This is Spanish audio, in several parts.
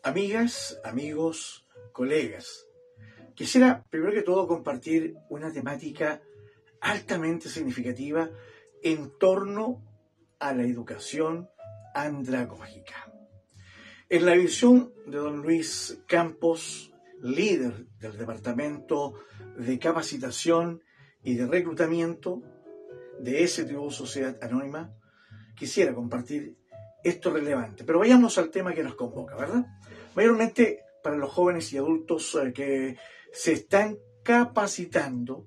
Amigas, amigos, colegas, quisiera primero que todo compartir una temática altamente significativa en torno a la educación andragógica. En la visión de don Luis Campos, líder del Departamento de Capacitación y de Reclutamiento de STU Sociedad Anónima, quisiera compartir esto relevante. Pero vayamos al tema que nos convoca, ¿verdad? Mayormente para los jóvenes y adultos que se están capacitando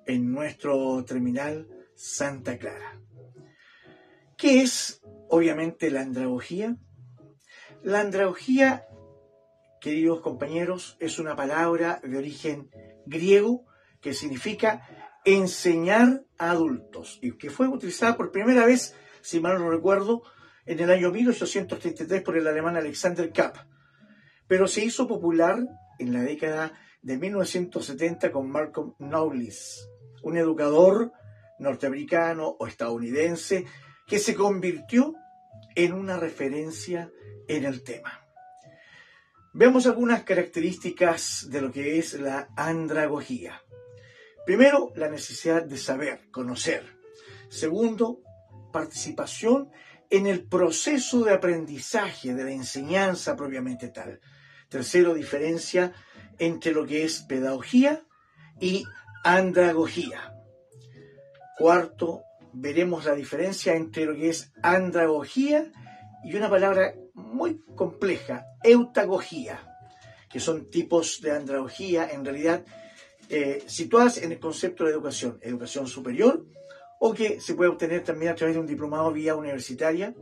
en nuestro terminal Santa Clara. ¿Qué es, obviamente, la andragogía? La andragogía, queridos compañeros, es una palabra de origen griego que significa enseñar a adultos y que fue utilizada por primera vez, si mal no recuerdo, en el año 1833 por el alemán Alexander Kapp, pero se hizo popular en la década de 1970 con Malcolm Knowles, un educador norteamericano o estadounidense que se convirtió en una referencia en el tema. Veamos algunas características de lo que es la andragogía. Primero, la necesidad de saber, conocer. Segundo, participación en el proceso de aprendizaje, de la enseñanza propiamente tal. Tercero, diferencia entre lo que es pedagogía y andragogía. Cuarto, veremos la diferencia entre lo que es andragogía y una palabra muy compleja, eutagogía, que son tipos de andragogía en realidad situadas en el concepto de educación superior, o que se puede obtener también a través de un diplomado vía universitaria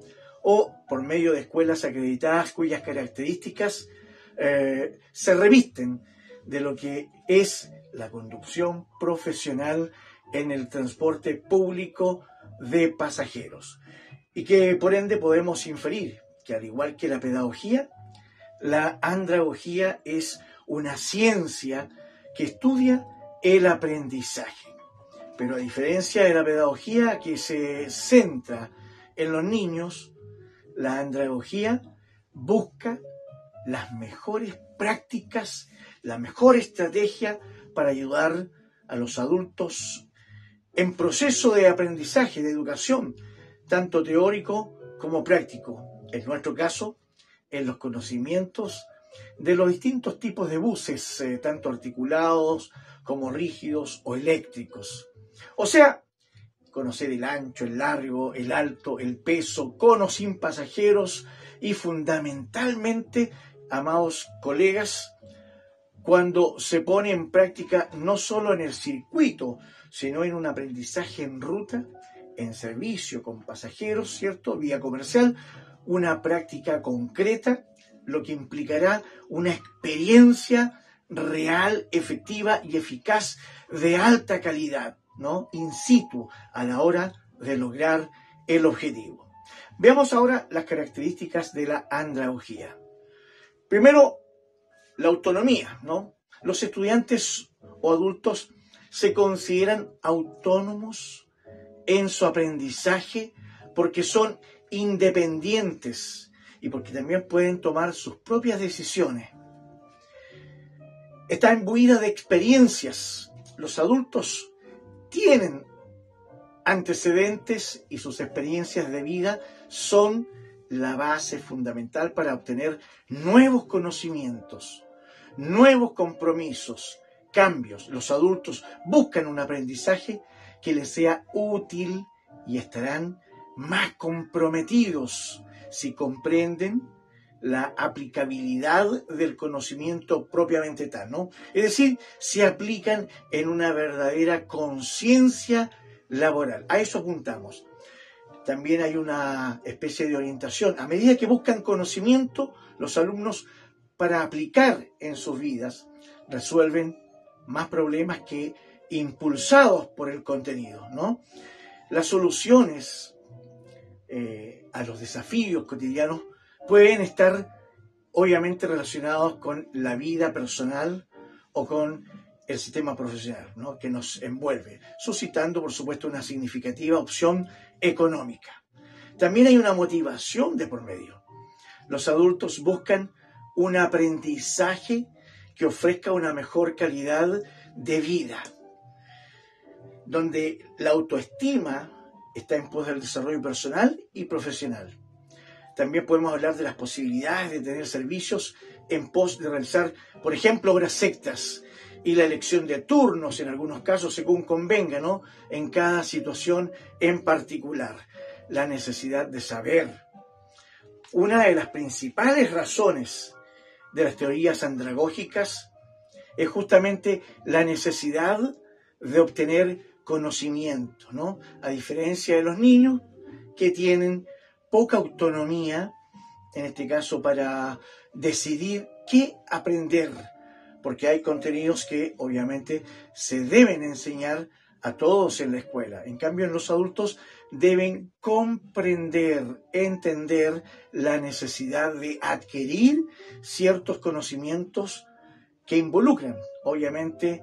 o por medio de escuelas acreditadas cuyas características se revisten de lo que es la conducción profesional en el transporte público de pasajeros. Y que por ende podemos inferir que al igual que la pedagogía, la andragogía es una ciencia que estudia el aprendizaje. Pero a diferencia de la pedagogía que se centra en los niños, la andragogía busca las mejores prácticas, la mejor estrategia para ayudar a los adultos en proceso de aprendizaje, de educación, tanto teórico como práctico. En nuestro caso, en los conocimientos de los distintos tipos de buses, tanto articulados como rígidos o eléctricos. O sea, conocer el ancho, el largo, el alto, el peso, con o sin pasajeros y fundamentalmente, amados colegas, cuando se pone en práctica no solo en el circuito, sino en un aprendizaje en ruta, en servicio con pasajeros, ¿cierto? Vía comercial, una práctica concreta, lo que implicará una experiencia real, efectiva y eficaz de alta calidad, ¿no? In situ, a la hora de lograr el objetivo. Veamos ahora las características de la andragogía. Primero, la autonomía, ¿no? Los estudiantes o adultos se consideran autónomos en su aprendizaje porque son independientes y porque también pueden tomar sus propias decisiones. Está imbuida de experiencias. Los adultos tienen antecedentes y sus experiencias de vida son la base fundamental para obtener nuevos conocimientos, nuevos compromisos, cambios. Los adultos buscan un aprendizaje que les sea útil y estarán más comprometidos si comprenden la aplicabilidad del conocimiento propiamente tal, ¿no? Es decir, se aplican en una verdadera conciencia laboral. A eso apuntamos. También hay una especie de orientación. A medida que buscan conocimiento, los alumnos, para aplicar en sus vidas, resuelven más problemas que impulsados por el contenido, ¿no? Las soluciones a los desafíos cotidianos pueden estar obviamente relacionados con la vida personal o con el sistema profesional, ¿no? Que nos envuelve, suscitando por supuesto una significativa opción económica. También hay una motivación de por medio. Los adultos buscan un aprendizaje que ofrezca una mejor calidad de vida, donde la autoestima está en pos del desarrollo personal y profesional. También podemos hablar de las posibilidades de tener servicios en pos de realizar, por ejemplo, obras sectas y la elección de turnos, en algunos casos, según convenga, ¿no?, en cada situación en particular. La necesidad de saber. Una de las principales razones de las teorías andragógicas es justamente la necesidad de obtener conocimiento, ¿no? A diferencia de los niños que tienen poca autonomía, en este caso, para decidir qué aprender, porque hay contenidos que obviamente se deben enseñar a todos en la escuela. En cambio, en los adultos deben comprender, entender la necesidad de adquirir ciertos conocimientos que involucran, obviamente,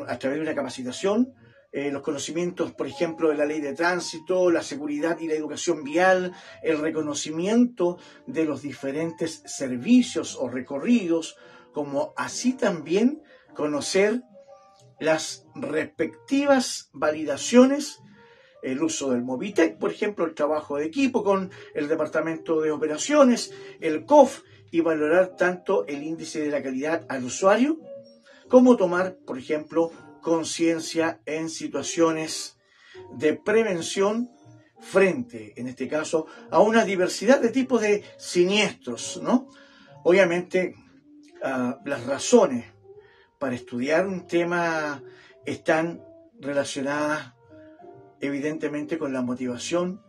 a través de una capacitación, los conocimientos, por ejemplo, de la ley de tránsito, la seguridad y la educación vial, el reconocimiento de los diferentes servicios o recorridos, como así también conocer las respectivas validaciones, el uso del Mobitech, por ejemplo, el trabajo de equipo con el Departamento de Operaciones, el COF, y valorar tanto el índice de la calidad al usuario, como tomar, por ejemplo, conciencia en situaciones de prevención frente, en este caso, a una diversidad de tipos de siniestros, ¿no? Obviamente, las razones para estudiar un tema están relacionadas evidentemente con la motivación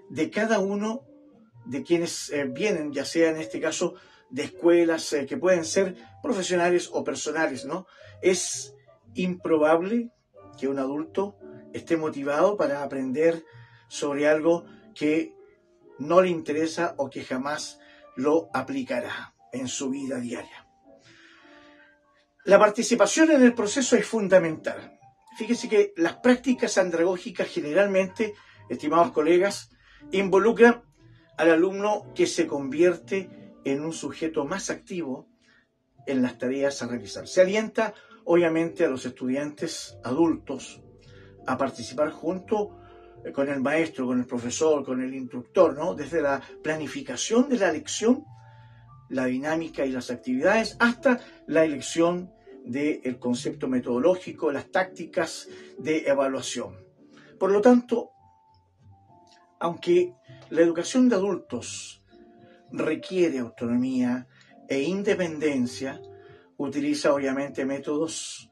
de cada uno de quienes vienen, ya sea en este caso de escuelas que pueden ser profesionales o personales, ¿no? Es improbable que un adulto esté motivado para aprender sobre algo que no le interesa o que jamás lo aplicará en su vida diaria. La participación en el proceso es fundamental. Fíjense que las prácticas andragógicas generalmente, estimados colegas, involucran al alumno que se convierte en un sujeto más activo en las tareas a realizar. Se alienta, obviamente, a los estudiantes adultos a participar junto con el maestro, con el profesor, con el instructor, ¿no? Desde la planificación de la lección, la dinámica y las actividades, hasta la elección del concepto metodológico, las tácticas de evaluación. Por lo tanto, aunque la educación de adultos requiere autonomía e independencia, utiliza obviamente métodos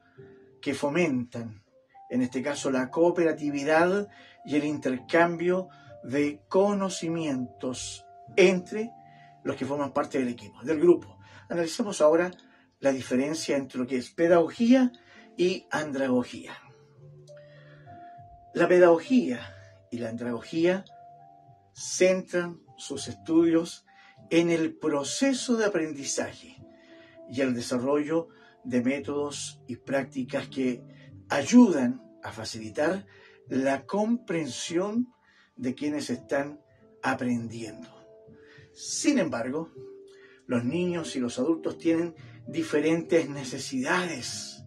que fomentan, en este caso, la cooperatividad y el intercambio de conocimientos entre los que forman parte del equipo, del grupo. Analicemos ahora la diferencia entre lo que es pedagogía y andragogía. La pedagogía y la andragogía centran sus estudios en el proceso de aprendizaje y el desarrollo de métodos y prácticas que ayudan a facilitar la comprensión de quienes están aprendiendo. Sin embargo, los niños y los adultos tienen diferentes necesidades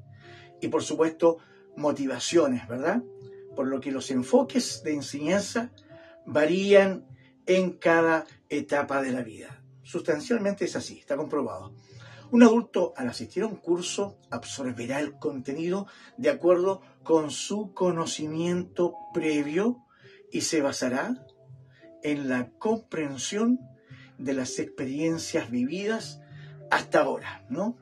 y, por supuesto, motivaciones, ¿verdad? Por lo que los enfoques de enseñanza varían en cada etapa de la vida. Sustancialmente es así, está comprobado. Un adulto, al asistir a un curso, absorberá el contenido de acuerdo con su conocimiento previo y se basará en la comprensión de las experiencias vividas hasta ahora, ¿no?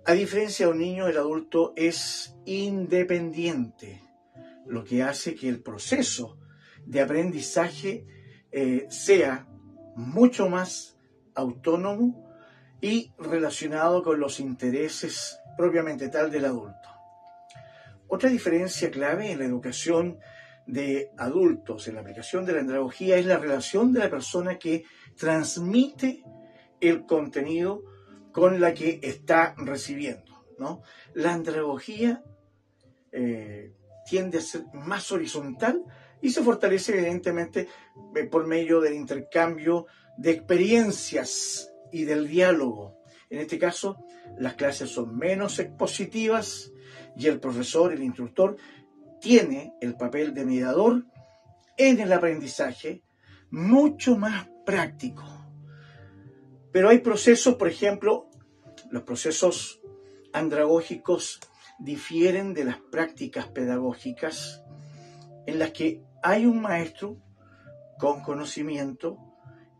A diferencia de un niño, el adulto es independiente, lo que hace que el proceso de aprendizaje sea mucho más autónomo y relacionado con los intereses propiamente tal del adulto. Otra diferencia clave en la educación de adultos, en la aplicación de la andragogía, es la relación de la persona que transmite el contenido con la que está recibiendo, ¿no? La andragogía tiende a ser más horizontal y se fortalece evidentemente por medio del intercambio de experiencias y del diálogo. En este caso, las clases son menos expositivas y el profesor, el instructor, tiene el papel de mediador en el aprendizaje mucho más práctico. Pero hay procesos, por ejemplo, los procesos andragógicos difieren de las prácticas pedagógicas en las que hay un maestro con conocimiento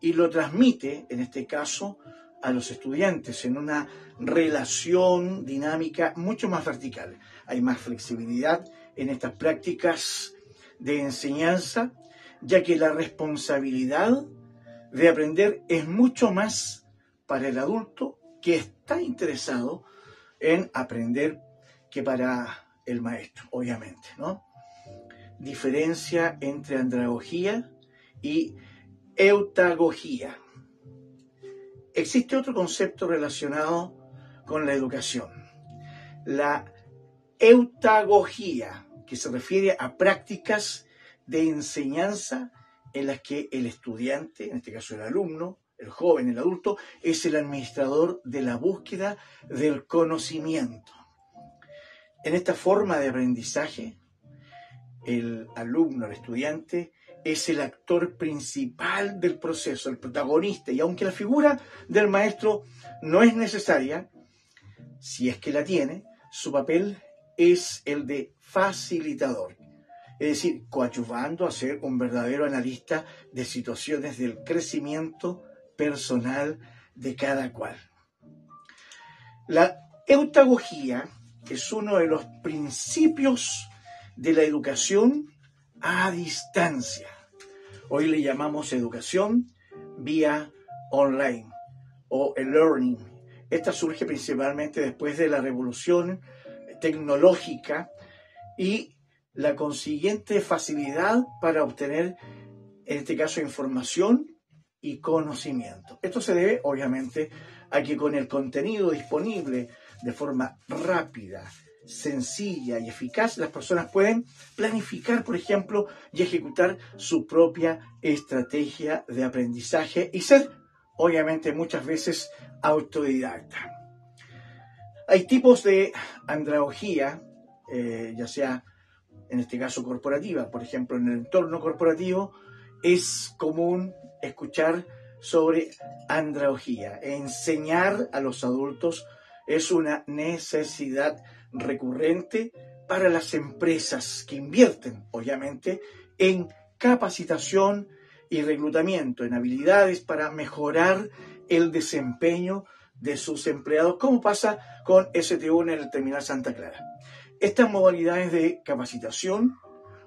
y lo transmite, en este caso, a los estudiantes en una relación dinámica mucho más vertical. Hay más flexibilidad en estas prácticas de enseñanza, ya que la responsabilidad de aprender es mucho más para el adulto que está interesado en aprender que para el maestro, obviamente, ¿no? Diferencia entre andragogía y eutagogía. Existe otro concepto relacionado con la educación, la eutagogía, que se refiere a prácticas de enseñanza en las que el estudiante, en este caso el alumno, el joven, el adulto, es el administrador de la búsqueda del conocimiento. En esta forma de aprendizaje, el alumno, el estudiante, es el actor principal del proceso, el protagonista, y aunque la figura del maestro no es necesaria, si es que la tiene, su papel es el de facilitador, es decir, coadyuvando a ser un verdadero analista de situaciones del crecimiento personal de cada cual. La eutagogía es uno de los principios de la educación a distancia. Hoy le llamamos educación vía online o e-learning. Esta surge principalmente después de la revolución tecnológica y la consiguiente facilidad para obtener, en este caso, información y conocimiento. Esto se debe, obviamente, a que con el contenido disponible de forma rápida, sencilla y eficaz, las personas pueden planificar, por ejemplo, y ejecutar su propia estrategia de aprendizaje y ser, obviamente, muchas veces autodidacta. Hay tipos de andragogía, ya sea en este caso corporativa. Por ejemplo, en el entorno corporativo es común escuchar sobre andragogía. Enseñar a los adultos es una necesidad recurrente para las empresas que invierten, obviamente, en capacitación y reclutamiento, en habilidades para mejorar el desempeño de sus empleados, como pasa con STU en el Terminal Santa Clara. Estas modalidades de capacitación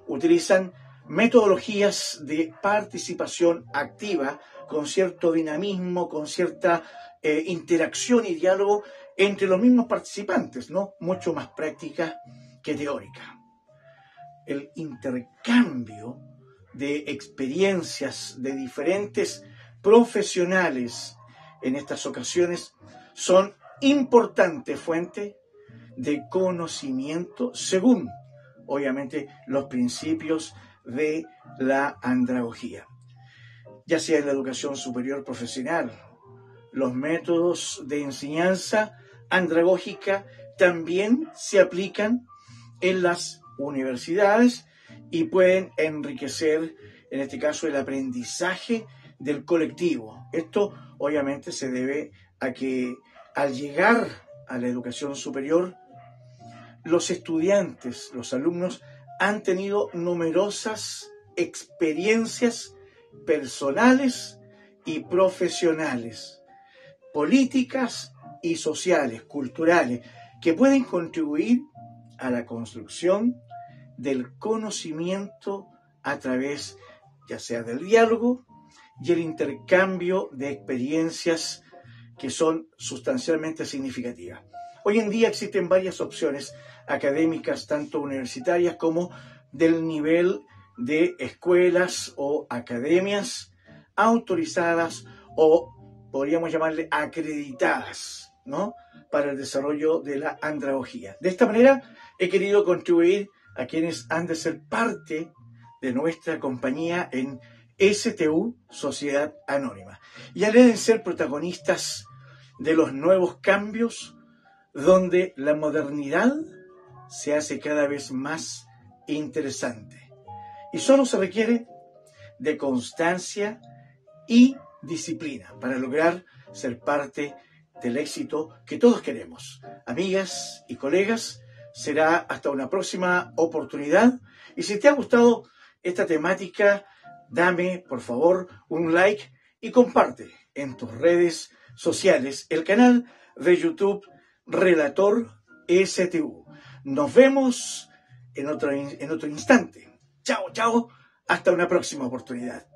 utilizan metodologías de participación activa con cierto dinamismo, con cierta interacción y diálogo entre los mismos participantes, ¿no? Mucho más práctica que teórica. El intercambio de experiencias de diferentes profesionales en estas ocasiones son importantes fuentes de conocimiento según, obviamente, los principios de la andragogía. Ya sea en la educación superior profesional, los métodos de enseñanza andragógica también se aplican en las universidades y pueden enriquecer, en este caso, el aprendizaje del colectivo. Esto, obviamente, se debe a que al llegar a la educación superior, los estudiantes, los alumnos, han tenido numerosas experiencias personales y profesionales, políticas y sociales, culturales, que pueden contribuir a la construcción del conocimiento a través, ya sea del diálogo y el intercambio de experiencias que son sustancialmente significativas. Hoy en día existen varias opciones académicas, tanto universitarias como del nivel de escuelas o academias autorizadas o podríamos llamarle acreditadas, ¿no?, para el desarrollo de la andragogía. De esta manera he querido contribuir a quienes han de ser parte de nuestra compañía en STU, Sociedad Anónima. Y anhelen ser protagonistas de los nuevos cambios donde la modernidad se hace cada vez más interesante. Y solo se requiere de constancia y disciplina para lograr ser parte del éxito que todos queremos. Amigas y colegas, será hasta una próxima oportunidad. Y si te ha gustado esta temática, dame por favor un like y comparte en tus redes sociales el canal de YouTube Relator STU. Nos vemos en otro instante. Chao, chao. Hasta una próxima oportunidad.